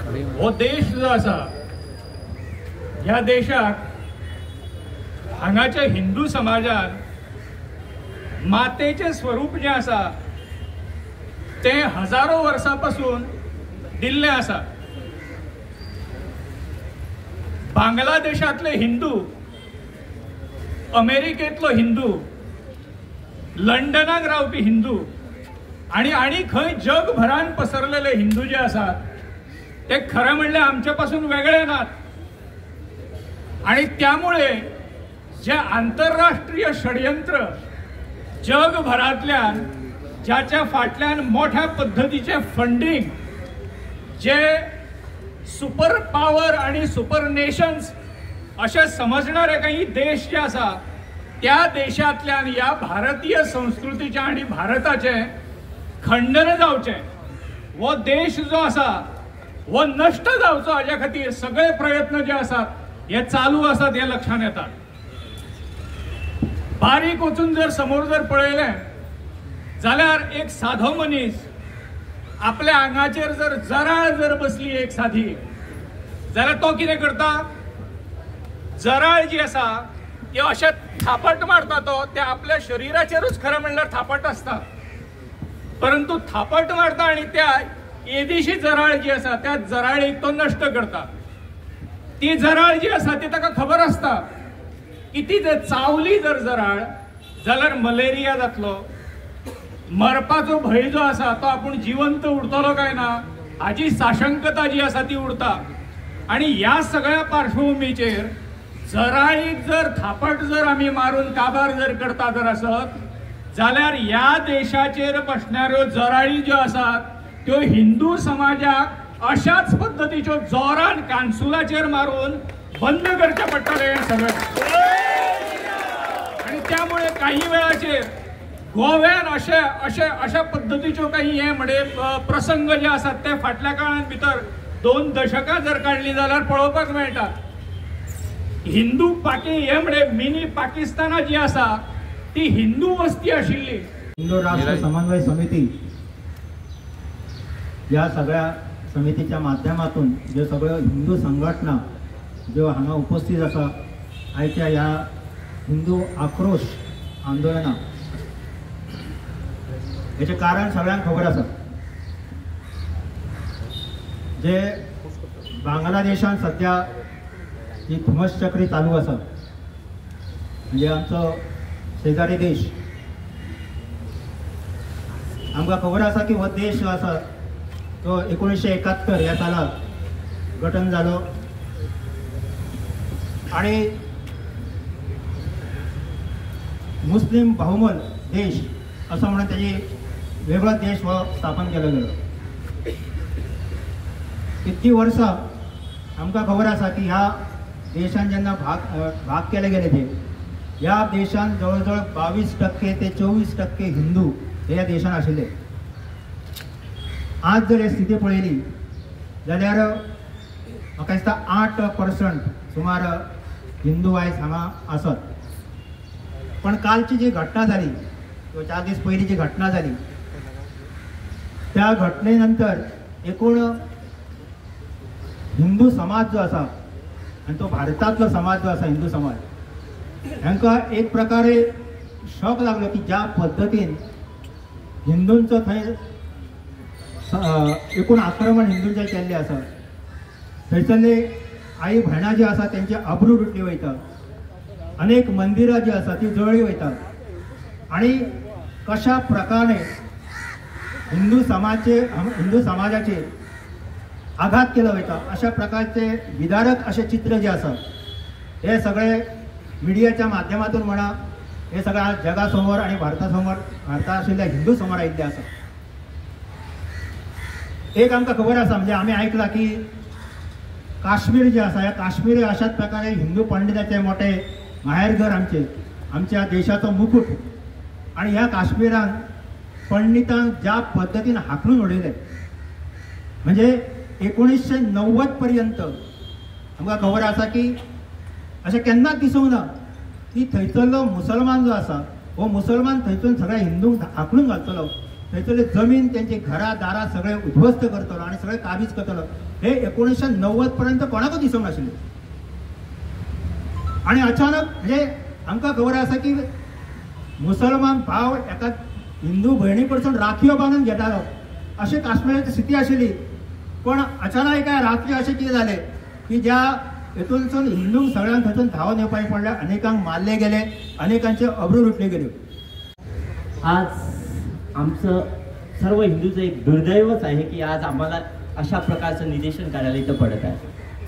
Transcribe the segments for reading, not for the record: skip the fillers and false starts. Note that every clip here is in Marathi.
हो देश जो असा, ह्या देशात हांगाच्या हिंदू समाजात मातेचे स्वरूप जे असा ते हजारो वर्षापासून दिल्ले असा. बांगलादेशातले हिंदू, अमेरिकेतलो हिंदू, लंडनाक रावपी हिंदू आणि खंय जगभरान पसरलेले हिंदू जे असतात ते खरं म्हणले आमच्या पासून वेगळे नात. आणि त्यामुळे जे आंतरराष्ट्रीय षडयंत्र जगभरातल्यान ज्याच्या फाटल्यान मोठ्या पद्धतीचे फंडिंग, जे सुपर पॉवर आणि सुपर नेशन्स असे समजणारे काही देश जे असा त्या देशातल्यान या भारतीय संस्कृतीचे आणि भारताचे खंडन जावचे, वो देश जो असा वो नष्ट जावचो हाज्या खातीर सगळे प्रयत्न जे असतात हे चालू असतात हे लक्षात येतात. बारीक वचून जर समोर जर पळयले जाल्यार एक साधो मनीस आपल्या आंगाचेर जर जराळ जर बसली एक साधी जाल्यार तो कितें करता, जराळ जी आसा ती अशें थापट मारता. तो त्या आपल्या शरिराचेरूच खरं म्हणल्यार थापट असता, परंतु थापट मारता आणि त्या येदीशी जराळ जी आसा त्या जराळीक तो नष्ट करता. ती जराळ जी आसा ती ताका खबर असता की ती जर चावली जर जराळ जाल्यार मलेरिया जातलो, मरपाचो भंय जो आसा तो आपूण जिवंत उरतलो काय ना हाची साशंकता जी आसा ती उरता. आणि ह्या सगळ्या पार्श्वभूमीचेर जराळीक जर थापट जर आमी मारून काबार जर करता जर आसत जाल्यार ह्या देशाचेर बसणाऱ्यो जराळी ज्यो आसात त्यो हिंदू समाजाक अशाच पद्धतीच्यो जोरान कांसुलाचेर मारून बंद करचे पडटले सगळें. आणि त्यामुळे काही वेळाचेर गोव्यान अशा पद्धतीच्यो काही हे म्हणजे प्रसंग जे आसात ते फाटल्या काळात भितर 2 दशकां जर काढली जाल्यार पळोवपाक मेळटा. हिंदू हे म्हणजे मिनी पाकिस्ताना जी आसा ती हिंदू वस्ती आशिल्ली. हिंदू राष्ट्र समन्वय समिती या सगळ्या समितीच्या माध्यमातून जे सगळ्यो हिंदू संघटना ज्यो हांगा उपस्थित आसा आयच्या ह्या हिंदू आक्रोश आंदोलना याचे कारण सगळ्यांक खबर आसा. जे बांगलादेशान सध्या ही धुमश्चक्री चालू आसा म्हणजे आमचो शेजारी देश, आमकां खबर आसा की हो देश जो आसा तो 1971 ह्या सालाक गठन जालो आणि मुस्लिम बहुमल देश असं म्हणून त्याची वेगळा देश हो स्थापन केलो गेलो. कितकी वर्सां आमकां खबर आसा की ह्या देशान जेन्ना भाग केले गेले ते ह्या देशान जवळजवळ 22% ते 24% हिंदू हे ह्या देशान आशिल्ले. आज जर ही स्थिती पळयली जाल्यार म्हाका दिसता 8% सुमार हिंदू आयज हांगा आसत. पण कालची जी घटना जाली 4 दीस पयली जी घटना जाली त्या घटने नंतर एकूण हिंदू समाज जो आसा आणि तो भारतातलो समाज जो आसा हिंदू समाज हांकां एक प्रकारे शॉक लागलो की ज्या पद्धतीन हिंदूंचो थंय एकूण आक्रमण हिंदूंचेर केल्लें आसा, थंयसरले आई भयणां जी आसा तेंची आबरू लुटली वयता, अनेक मंदिरां जी आसा ती जळली वयता आणि कशा प्रकारे हिंदू समाजाचेर आघात केला वयता अशा प्रकारचे विदारक असे चित्र जे आसात हे सगळे मिडियाच्या माध्यमातून म्हणा हे सगळ्या जगासमोर आणि भारतात आशिल्ल्या हिंदू समोर आयिल्ले आसा. एक आमकां खबर आसा म्हणजे आमी आयकलां की काश्मीर जे आसा ह्या काश्मीर अशाच प्रकारे हिंदू पंडिताचे मोठे माहेरघर आमच्या देशाचो मुकुट आणि ह्या काश्मीरान पंडितांक ज्या पद्धतीन हाकलून उडयले म्हणजे 1990 पर्यंत आमकां खबर आसा की अशें केन्नाच दिसूंक ना की थंयसरलो मुसलमान जो आसा हो मुसलमान थंयसून सगळ्या हिंदूंक हाकलून घालतलो, थंयसरली जमीन त्यांची घरां दारां सगळे उद्ध्वस्त करतलो आणि सगळे काबीज करतलो हे 1990 पर्यंत कोणाकूच दिसूंक नाशिल्लें. आणि अचानक म्हणजे आमकां खबर आसा की मुसलमान भाव एका हिंदू भयणी कडसून राखयो बांदून घेतालो अशी काश्मीराची स्थिती आशिल्ली. पण अचानक एका रात्री अशें कितें जालें की ज्या हेतूनसून हिंदूंक सगळ्यांक थंयसून धांवन येवपाक पडलें, अनेकांक मारले गेले, अनेकांचे अब्रू लुटले गेले. आज आमचं सर्व हिंदूचं एक दुर्दैवच आहे की आज आम्हाला अशा प्रकारचं निदर्शन करायला इथं पडत आहे.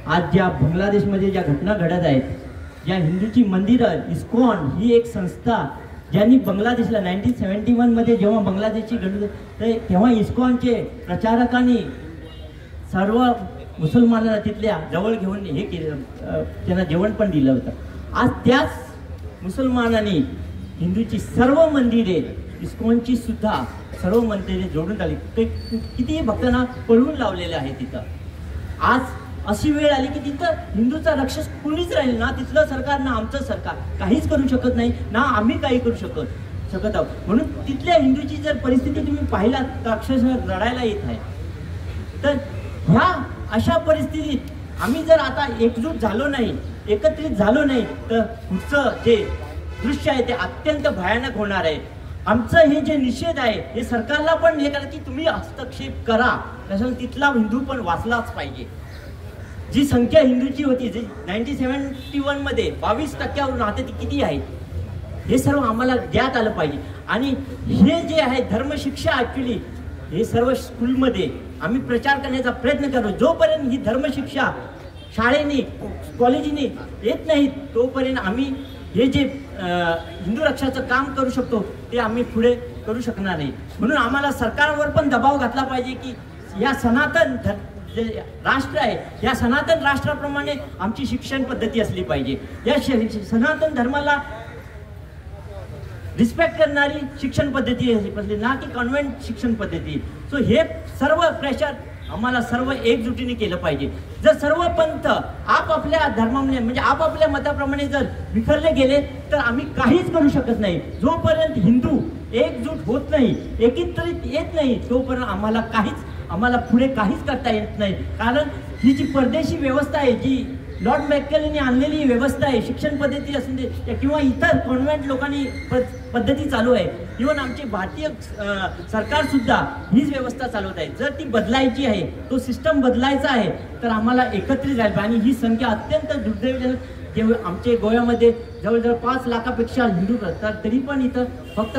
आज ज्या बांगलादेशमध्ये ज्या घटना घडत आहेत, ज्या हिंदूची मंदिरं, इस्कॉन ही एक संस्था ज्यांनी बांगलादेशला 1971 मध्ये जेव्हा बांगलादेशची घडली तेव्हा इस्कॉनचे प्रचारकांनी सर्व मुसलमानांना तिथल्या जवळ घेऊन हे केलं, त्यांना जेवण पण दिलं होतं. आज त्याच मुसलमानांनी हिंदूची सर्व मंदिरे, इस्कॉनची सुद्धा सर्व मंदिरे जोडून आली. कितीही भक्तांना पळवून लावलेले आहे तिथं. आज अशी वेळ आली की तिथं हिंदूचा रक्षक कुणीच राहील ना, तिथलं सरकार ना आमचं सरकार काहीच करू शकत नाही, ना आम्ही काही करू शकत आहोत. म्हणून तिथल्या हिंदूची जर परिस्थिती तुम्ही पाहिलात तर अक्षरशः रडायला येत आहे. तर ह्या अशा परिस्थितीत आम्ही जर आता एकजूट झालो नाही, एकत्रित झालो नाही, तर पुढचं जे दृश्य आहे ते अत्यंत भयानक होणार आहे. आमचं हे जे निषेध आहे हे सरकारला पण हे करा की तुम्ही हस्तक्षेप करा, त्याच्यामुळे तिथला हिंदू पण वाचलाच पाहिजे. जी संख्या हिंदूची होती जी 1971 मध्ये 22% आता ती किती आहे हे सर्व आम्हाला ज्ञात आलं पाहिजे. आणि हे जे आहे धर्मशिक्षा ॲक्च्युली हे सर्व स्कूलमध्ये आम्ही प्रचार करण्याचा प्रयत्न करतो. जोपर्यंत ही धर्मशिक्षा शाळेने कॉलेजीने येत नाही तोपर्यंत आम्ही हे जे हिंदू रक्षाचं काम करू शकतो ते आम्ही पुढे करू शकणार नाही. म्हणून आम्हाला सरकारवर पण दबाव घातला पाहिजे की या सनातन जे राष्ट्र आहे या सनातन राष्ट्राप्रमाणे आमची शिक्षण पद्धती असली पाहिजे. या सनातन धर्माला रिस्पेक्ट करणारी शिक्षण पद्धती असली पाहिजे, ना की कॉन्व्हेंट शिक्षण पद्धती. सो हे सर्व प्रेशर आम्हाला सर्व एकजुटीने केलं पाहिजे. जर सर्व पंथ आपापल्या धर्मामध्ये म्हणजे आपापल्या मताप्रमाणे जर विखरले गेले तर आम्ही काहीच करू शकत नाही. जोपर्यंत हिंदू एकजूट होत नाही, एकत्रित येत नाही तोपर्यंत आम्हाला पुढे काहीच करता येत नाही. कारण ही जी परदेशी व्यवस्था आहे, जी लॉर्ड मॅकेलेने आणलेली व्यवस्था आहे, शिक्षण पद्धती असू दे किंवा इतर कॉन्व्हेंट लोकांनी पद्धती चालू आहे, इव्हन आमचे भारतीय सरकार सुद्धा हीच व्यवस्था चालवत आहे. जर ती बदलायची आहे, तो सिस्टम बदलायचा आहे तर आम्हाला एकत्रित राहायला पाहिजे. आणि ही संख्या अत्यंत दुर्दैवजनक जे आमच्या गोव्यामध्ये जवळजवळ 5 लाखापेक्षा हिंदू असतात तरी पण इथं फक्त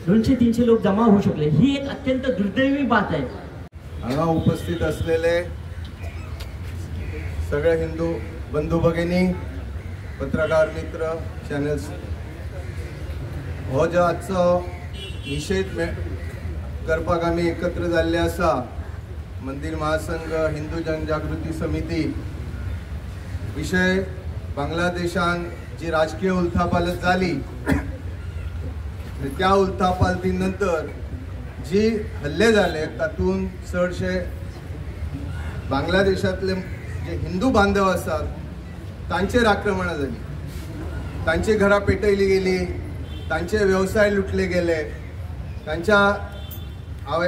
200-300 लोक जमा होऊ शकले. ही एक अत्यंत दुर्दैवी बात आहे. हांगा उपस्थित असलेले सगळे हिंदू बंधू भगिनी, पत्रकार मित्र, चॅनल्स, हो जो आजचो निषेध करपाक आमी एकत्र जाल्ले आसा, मंदिर महासंघ, हिंदू जनजागृती समिती, विषय बांगलादेशान जी राजकीय उलथापालत जाली त्या उलथापालती नंतर जी हल्ले जाले तातूंत चडशे बांगलादेशातले जे हिंदू बांधव असतात तांचेर आक्रमणां जाली, तांची घरां पेटयली गेली, तांचे व्यवसाय लुटले गेले, तांच्या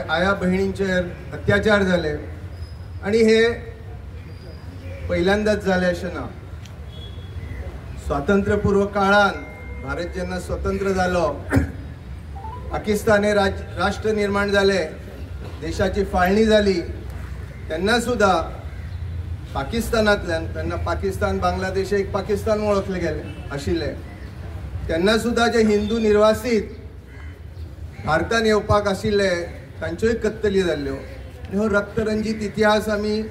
आया बहिणींचेर अत्याचार जाले. आणि हे पहिल्यांदाच जाले अशें ना. स्वातंत्र्यपूर्व काळान भारत जेन्ना स्वतंत्र जालो, पाकिस्तान हे राष्ट्र निर्माण जाले, देशाची फाळणी जाली, तेन्ना सुद्धा पाकिस्तानांतल्यान, तेन्ना पाकिस्तान बांगलादेश एक पाकिस्तान वळखले गेले आशिल्ले, तेन्ना सुद्धा जे हिंदू निर्वासीत भारतान येवपाक आशिल्ले तांच्योय कत्तली जाल्ल्यो. हो रक्तरंजीत इतिहास आमी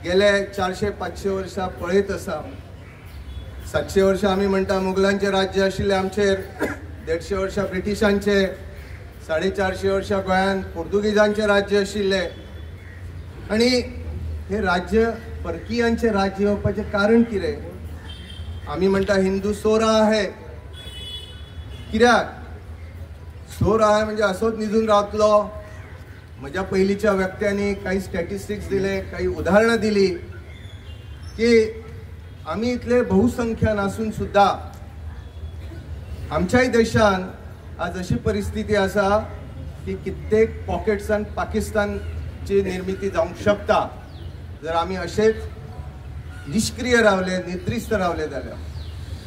गेले 400-500 वर्सां पळयत आसा. 700 वर्सां आमी म्हणटा मुघलांचे राज्य आशिल्ले आमचेर, 150 वर्सां ब्रिटिशांचे, 450 वर्सां गोंयान पोर्तुगीजांचे राज्य आशिल्ले. आणि हे राज्य परकीयांचे राज्य येवपाचें कारण कितें? आमी म्हणटा हिंदू सोरा आहे. कित्याक सोर आहे म्हणजे असोच निजून रावतलो? म्हज्या पयलींच्या व्यक्त्यांनी काही स्टॅटिस्टिक्स दिले, काही उदाहरणां दिली की आमी इतले बहुसंख्यान आसून सुद्धा आमच्याय देशान आज अशी परिस्थिती आसा की कित्येक पॉकेट्सान पाकिस्तानची निर्मिती जावंक शकता. जर आमी अशेच निष्क्रिय रावले, निद्रिस्त रावले जाल्यार